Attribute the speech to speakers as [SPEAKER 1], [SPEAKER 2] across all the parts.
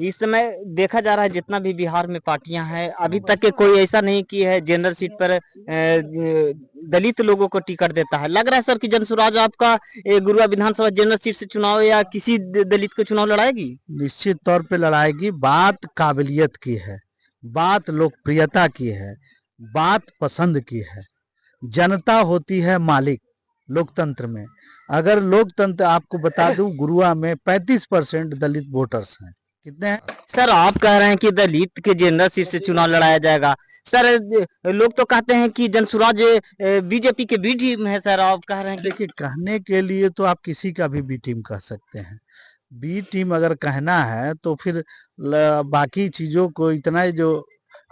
[SPEAKER 1] इस समय देखा जा रहा है जितना भी बिहार में पार्टियां हैं अभी तक के कोई ऐसा नहीं की है जनरल सीट पर दलित लोगों को टिकट देता है। लग रहा है सर कि जनसुराज आपका गुरुआ विधानसभा जनरल सीट से चुनाव या किसी दलित को चुनाव लड़ाएगी।
[SPEAKER 2] निश्चित तौर पे लड़ाएगी। बात काबिलियत की है, बात लोकप्रियता की है, बात पसंद की है। जनता होती है मालिक लोकतंत्र में। अगर लोकतंत्र, आपको बता दूं, गुरुआ में 35% दलित वोटर्स हैं। कितने हैं
[SPEAKER 1] सर? आप कह रहे हैं कि दलित के जनरल सीट से चुनाव लड़ाया जाएगा। सर लोग तो कहते हैं कि जनसुराज बीजेपी के बी टीम है। सर आप कह रहे हैं कि
[SPEAKER 2] देखिए, कहने के लिए तो आप किसी का भी बी टीम कह सकते हैं। बी टीम अगर कहना है तो फिर बाकी चीजों को, इतना जो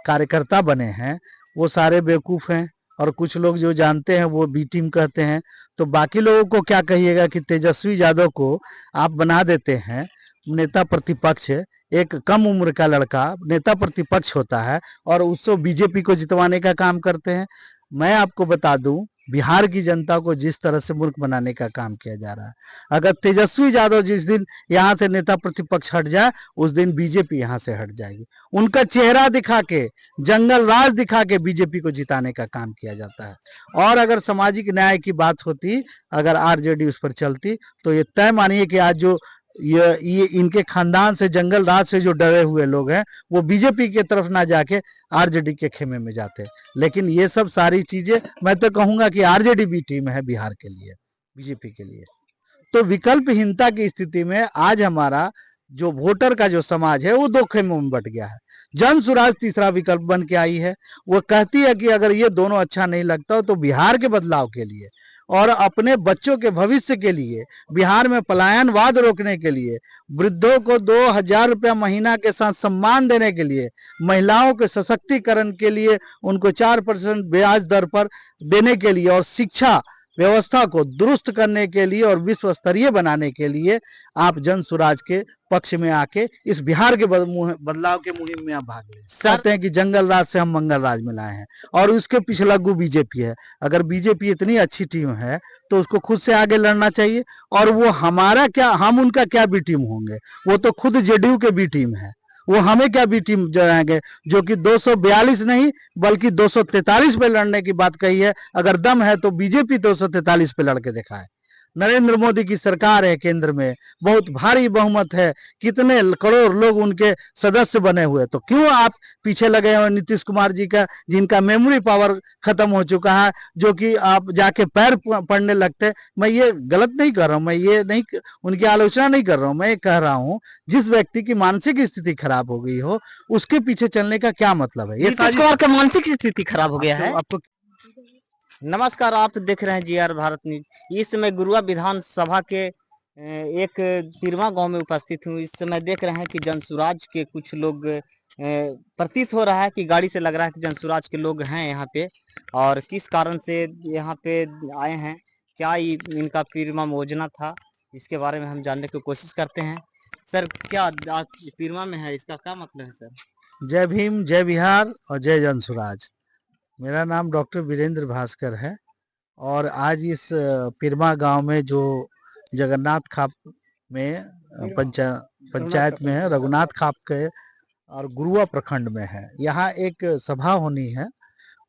[SPEAKER 2] कार्यकर्ता बने हैं वो सारे बेवकूफ हैं, और कुछ लोग जो जानते हैं वो बी टीम कहते हैं। तो बाकी लोगों को क्या कहिएगा कि तेजस्वी यादव को आप बना देते हैं नेता प्रतिपक्ष। एक कम उम्र का लड़का नेता प्रतिपक्ष होता है और उसको बीजेपी को जितवाने का काम करते हैं। मैं आपको बता दूं, बिहार की जनता को जिस तरह से मूर्ख बनाने का काम किया जा रहा है, अगर तेजस्वी यादव जिस दिन यहाँ से नेता प्रतिपक्ष हट जाए उस दिन बीजेपी यहाँ से हट जाएगी। उनका चेहरा दिखा के, जंगल राज दिखा के बीजेपी को जिताने का काम किया जाता है। और अगर सामाजिक न्याय की बात होती, अगर आरजेडी उस पर चलती, तो ये तय मानिए कि आज जो ये इनके खानदान से, जंगल राज से जो डरे हुए लोग हैं, वो बीजेपी की तरफ ना जाके आरजेडी के खेमे में जाते। लेकिन ये सब सारी चीजें, मैं तो कहूंगा कि आरजेडी भी टीम है बिहार के लिए, बीजेपी के लिए। तो विकल्पहीनता की स्थिति में आज हमारा जो वोटर का जो समाज है वो दो खेमों में बट गया है। जन सुराज तीसरा विकल्प बन के आई है। वो कहती है कि अगर ये दोनों अच्छा नहीं लगता तो बिहार के बदलाव के लिए और अपने बच्चों के भविष्य के लिए, बिहार में पलायनवाद रोकने के लिए, वृद्धों को 2,000 रुपया महीना के साथ सम्मान देने के लिए, महिलाओं के सशक्तिकरण के लिए उनको 4% ब्याज दर पर देने के लिए, और शिक्षा व्यवस्था को दुरुस्त करने के लिए और विश्व स्तरीय बनाने के लिए आप जन सुराज के पक्ष में आके इस बिहार के बदलाव के मुहिम में आप भाग लें। कहते हैं कि जंगल राज से हम मंगल राज में लाए हैं, और उसके पीछे लग्गू बीजेपी है। अगर बीजेपी इतनी अच्छी टीम है तो उसको खुद से आगे लड़ना चाहिए। और वो हमारा क्या, हम उनका क्या बी टीम होंगे? वो तो खुद जेडीयू के बी टीम है। वो हमें क्या बी टीम जाएंगे जो कि 242 नहीं बल्कि 243 पे लड़ने की बात कही है। अगर दम है तो बीजेपी 243 पे लड़के दिखाए। नरेंद्र मोदी की सरकार है केंद्र में, बहुत भारी बहुमत है, कितने करोड़ लोग उनके सदस्य बने हुए, तो क्यों आप पीछे लगे हैं नीतीश कुमार जी का, जिनका मेमोरी पावर खत्म हो चुका है, जो कि आप जाके पैर पड़ने लगते। मैं ये गलत नहीं कर रहा हूं, मैं ये नहीं, उनकी आलोचना नहीं कर रहा हूं, मैं ये कह रहा हूं जिस व्यक्ति की मानसिक स्थिति खराब हो गई हो उसके पीछे चलने का क्या मतलब है? ये
[SPEAKER 1] नीतीश कुमार का मानसिक स्थिति खराब हो गया है।
[SPEAKER 2] आपको
[SPEAKER 1] नमस्कार, आप देख रहे हैं जीआर भारत न्यूज। इस समय गुरुआ विधानसभा के एक पीरवा गांव में उपस्थित हूँ। इस समय देख रहे हैं कि जनसुराज के कुछ लोग, प्रतीत हो रहा है कि गाड़ी से लग रहा है कि जनसुराज के लोग हैं यहाँ पे, और किस कारण से यहाँ पे आए हैं, क्या इनका पीरवा योजना था, इसके बारे में हम जानने की कोशिश करते हैं। सर क्या आप पीरवा में है, इसका क्या मतलब है सर?
[SPEAKER 2] जय भीम, जय बिहार और जय जनसुराज। मेरा नाम डॉक्टर वीरेंद्र भास्कर है, और आज इस पीरमा गांव में जो जगन्नाथ खाप में पंचायत में है, रघुनाथ खाप के और गुरुआ प्रखंड में है, यहाँ एक सभा होनी है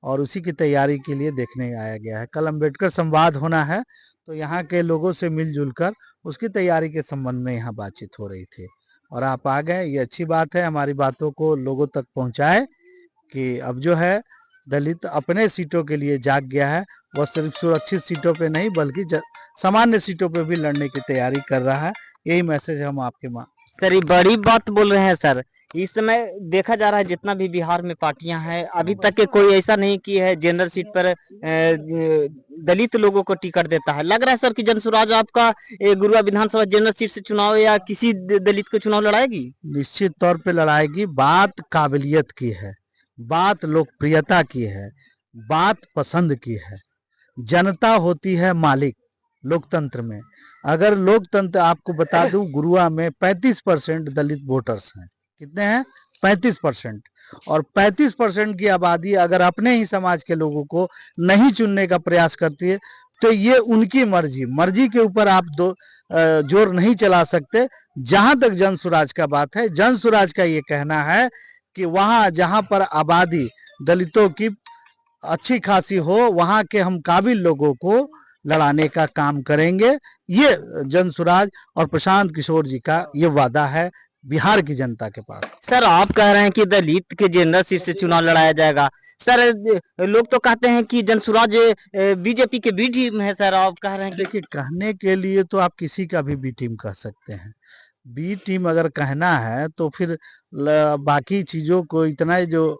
[SPEAKER 2] और उसी की तैयारी के लिए देखने आया गया है। कल अम्बेडकर संवाद होना है, तो यहाँ के लोगों से मिलजुल कर उसकी तैयारी के संबंध में यहाँ बातचीत हो रही थी, और आप आ गए, ये अच्छी बात है। हमारी बातों को लोगों तक पहुँचाए कि अब जो है दलित अपने सीटों के लिए जाग गया है। वह सिर्फ सुरक्षित सीटों पे नहीं बल्कि सामान्य सीटों पे भी लड़ने की तैयारी कर रहा है। यही मैसेज हम आपके
[SPEAKER 1] सर ये बड़ी बात बोल रहे हैं सर। इस समय देखा जा रहा है जितना भी बिहार में पार्टियां हैं अभी तक के कोई ऐसा नहीं की है जनरल सीट पर दलित लोगों को टिकट देता है। लग रहा है सर कि जनसुराज आपका गुरुआ विधानसभा जनरल सीट से चुनाव या किसी दलित को चुनाव लड़ाएगी।
[SPEAKER 2] निश्चित तौर पे लड़ाएगी। बात काबिलियत की है, बात लोकप्रियता की है, बात पसंद की है। जनता होती है मालिक लोकतंत्र में। अगर लोकतंत्र, आपको बता दूं, गुरुआ में 35% दलित वोटर्स हैं। कितने हैं? 35%। और 35% की आबादी अगर अपने ही समाज के लोगों को नहीं चुनने का प्रयास करती है तो ये उनकी मर्जी मर्जी के ऊपर आप जोर नहीं चला सकते। जहां तक जन सुराज का बात है, जन सुराज का ये कहना है कि वहां जहां पर आबादी दलितों की अच्छी खासी हो, वहां के हम काबिल लोगों को लड़ाने का काम करेंगे। ये जन सुराज और प्रशांत किशोर जी का ये वादा है बिहार की जनता के पास।
[SPEAKER 1] सर आप कह रहे हैं कि दलित के जेनरल सीट से चुनाव लड़ाया जाएगा। सर लोग तो कहते हैं कि जनसुराज बीजेपी के बी टीम है। सर आप कह रहे हैं कि
[SPEAKER 2] देखिए, कहने के लिए तो आप किसी का भी बी टीम कह सकते हैं। बी टीम अगर कहना है तो फिर बाकी चीजों को, इतना जो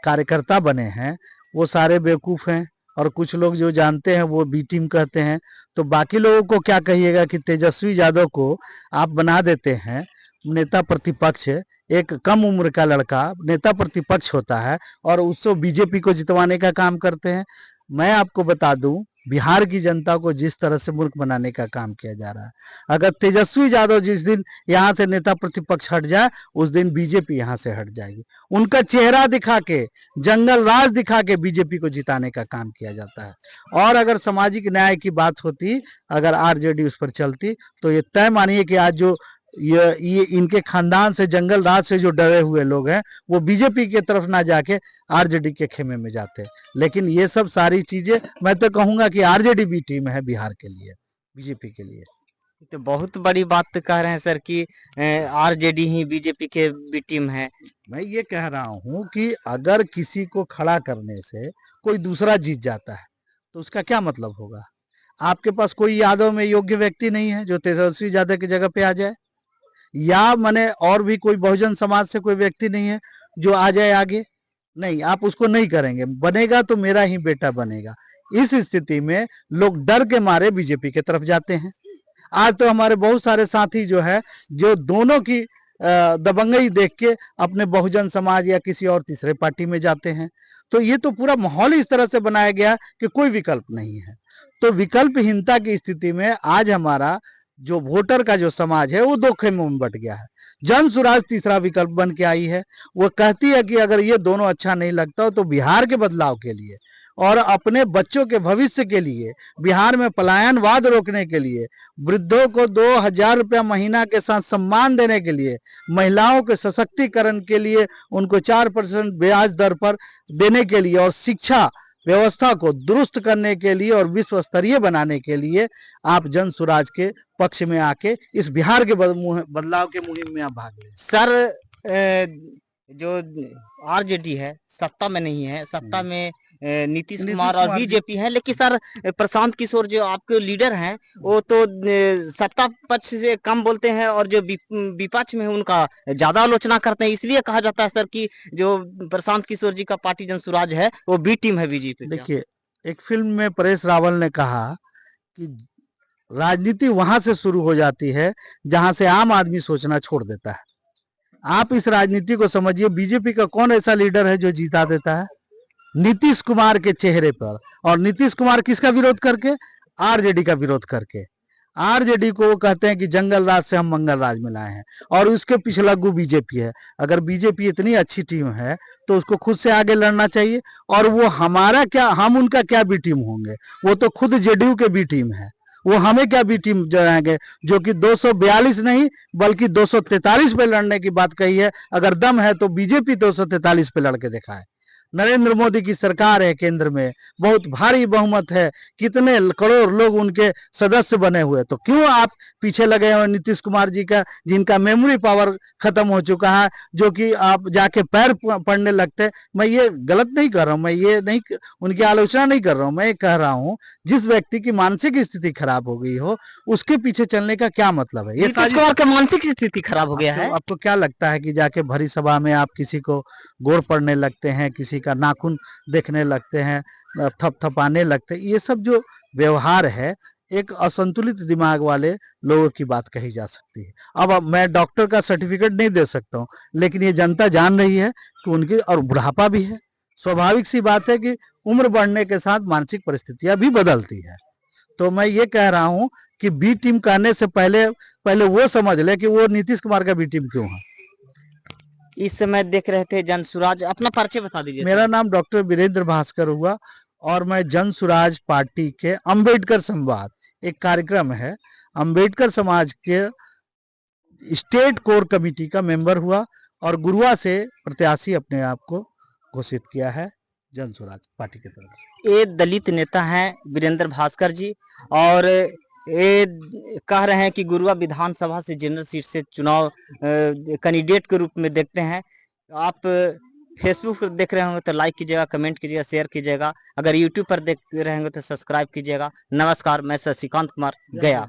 [SPEAKER 2] कार्यकर्ता बने हैं वो सारे बेवकूफ हैं, और कुछ लोग जो जानते हैं वो बी टीम कहते हैं। तो बाकी लोगों को क्या कहिएगा कि तेजस्वी यादव को आप बना देते हैं नेता प्रतिपक्ष। एक कम उम्र का लड़का नेता प्रतिपक्ष होता है और उसको बीजेपी को जितवाने का काम करते हैं। मैं आपको बता दूं, बिहार की जनता को जिस तरह से मूर्ख बनाने का काम किया जा रहा है, अगर तेजस्वी यादव जिस दिन यहाँ से नेता प्रतिपक्ष हट जाए, उस दिन बीजेपी यहाँ से हट जाएगी। उनका चेहरा दिखा के, जंगल राज दिखा के बीजेपी को जिताने का काम किया जाता है। और अगर सामाजिक न्याय की बात होती, अगर आरजेडी उस पर चलती, तो ये तय मानिए कि आज जो ये इनके खानदान से, जंगल राज से जो डरे हुए लोग हैं, वो बीजेपी की तरफ ना जाके आरजेडी के खेमे में जाते। लेकिन ये सब सारी चीजें, मैं तो कहूंगा कि आरजेडी भी टीम है बिहार के लिए, बीजेपी के लिए।
[SPEAKER 1] तो बहुत बड़ी बात कह रहे हैं सर कि आरजेडी ही बीजेपी के बी टीम है।
[SPEAKER 2] मैं ये कह रहा हूं कि अगर किसी को खड़ा करने से कोई दूसरा जीत जाता है तो उसका क्या मतलब होगा? आपके पास कोई यादव में योग्य व्यक्ति नहीं है जो तेजस्वी यादव की जगह पे आ जाए, या माने और भी कोई बहुजन समाज से कोई व्यक्ति नहीं है जो आ जाए आगे? नहीं, आप उसको नहीं करेंगे। बनेगा तो मेरा ही बेटा बनेगा। इस स्थिति में लोग डर के मारे बीजेपी की तरफ जाते हैं। आज तो हमारे बहुत सारे साथी जो है, जो दोनों की दबंगई देख के अपने बहुजन समाज या किसी और तीसरे पार्टी में जाते हैं। तो ये तो पूरा माहौल इस तरह से बनाया गया कि कोई विकल्प नहीं है। तो विकल्पहीनता की स्थिति में आज हमारा जो वोटर का जो समाज है वो दो खेमों में बट गया है। जन सुराज तीसरा विकल्प बन के आई है। वो कहती है कि अगर ये दोनों अच्छा नहीं लगता तो बिहार के बदलाव के लिए और अपने बच्चों के भविष्य के लिए, बिहार में पलायनवाद रोकने के लिए, वृद्धों को 2000 रुपया महीना के साथ सम्मान देने के लिए, महिलाओं के सशक्तिकरण के लिए उनको 4% ब्याज दर पर देने के लिए, और शिक्षा व्यवस्था को दुरुस्त करने के लिए और विश्व स्तरीय बनाने के लिए आप जन सुराज के पक्ष में आके इस बिहार के बदलाव के मुहिम में आप भाग लें।
[SPEAKER 1] सर जो आरजेडी है सत्ता में नहीं है, सत्ता में नीतीश कुमार और बीजेपी है, लेकिन सर प्रशांत किशोर जो आपके लीडर हैं वो तो सत्ता पक्ष से कम बोलते हैं और जो विपक्ष में है उनका ज्यादा आलोचना करते हैं। इसलिए कहा जाता है सर कि जो प्रशांत किशोर जी का पार्टी जनसुराज है वो बी टीम है बीजेपी।
[SPEAKER 2] देखिए, एक फिल्म में परेश रावल ने कहा कि राजनीति वहां से शुरू हो जाती है जहां से आम आदमी सोचना छोड़ देता है। आप इस राजनीति को समझिए। बीजेपी का कौन ऐसा लीडर है जो जीता देता है? नीतीश कुमार के चेहरे पर। और नीतीश कुमार किसका विरोध करके? आरजेडी का विरोध करके। आरजेडी को वो कहते हैं कि जंगल राज से हम मंगल राज में लाए हैं, और उसके पिछलग्गू बीजेपी है। अगर बीजेपी इतनी अच्छी टीम है तो उसको खुद से आगे लड़ना चाहिए। और वो हमारा क्या, हम उनका क्या बी टीम होंगे? वो तो खुद जेडीयू के बी टीम है। वो हमें क्या बी टीम जाएंगे जो कि 242 नहीं बल्कि 243 पे लड़ने की बात कही है। अगर दम है तो बीजेपी 243 पे लड़के दिखाए। नरेंद्र मोदी की सरकार है केंद्र में, बहुत भारी बहुमत है, कितने करोड़ लोग उनके सदस्य बने हुए, तो क्यों आप पीछे लगे हुए नीतीश कुमार जी का, जिनका मेमोरी पावर खत्म हो चुका है, जो कि आप जाके पैर पड़ने लगते। मैं ये गलत नहीं कर रहा हूँ, मैं ये नहीं उनकी आलोचना नहीं कर रहा हूँ। मैं ये कह रहा हूँ जिस व्यक्ति की मानसिक स्थिति खराब हो गई हो उसके पीछे चलने का क्या मतलब है? ये
[SPEAKER 1] नीतीश कुमार का मानसिक स्थिति खराब हो गया है।
[SPEAKER 2] आपको क्या लगता है कि जाके भरी सभा में आप किसी को गोर पड़ने लगते हैं, किसी का नाखून देखने लगते हैं, थपथपाने लगते हैं? ये सब जो व्यवहार है एक असंतुलित दिमाग वाले लोगों की बात कही जा सकती है। अब मैं डॉक्टर का सर्टिफिकेट नहीं दे सकता हूँ, लेकिन ये जनता जान रही है कि उनकी, और बुढ़ापा भी है, स्वाभाविक सी बात है कि उम्र बढ़ने के साथ मानसिक परिस्थितियां भी बदलती है। तो मैं ये कह रहा हूँ कि बी टीम कहने से पहले वो समझ ले कि वो नीतीश कुमार का बी टीम क्यों है।
[SPEAKER 1] इस समय देख रहे थे जनसुराज। अपना परिचय बता दीजिए।
[SPEAKER 2] मेरा नाम डॉक्टर वीरेंद्र भास्कर हुआ और मैं जन सुराज पार्टी के अंबेडकर संवाद एक कार्यक्रम है, अंबेडकर समाज के स्टेट कोर कमेटी का मेंबर हुआ और गुरुआ से प्रत्याशी अपने आप को घोषित किया है जन स्वराज पार्टी की तरफ से।
[SPEAKER 1] ये दलित नेता हैं वीरेंद्र भास्कर जी, और ये कह रहे हैं कि गुरुआ विधानसभा से जनरल सीट से चुनाव कैंडिडेट के रूप में देखते हैं। आप फेसबुक पर देख रहे होंगे तो लाइक कीजिएगा, कमेंट कीजिएगा, शेयर कीजिएगा। अगर यूट्यूब पर देख रहे होंगे तो सब्सक्राइब कीजिएगा। नमस्कार, मैं शशिकांत कुमार, गया।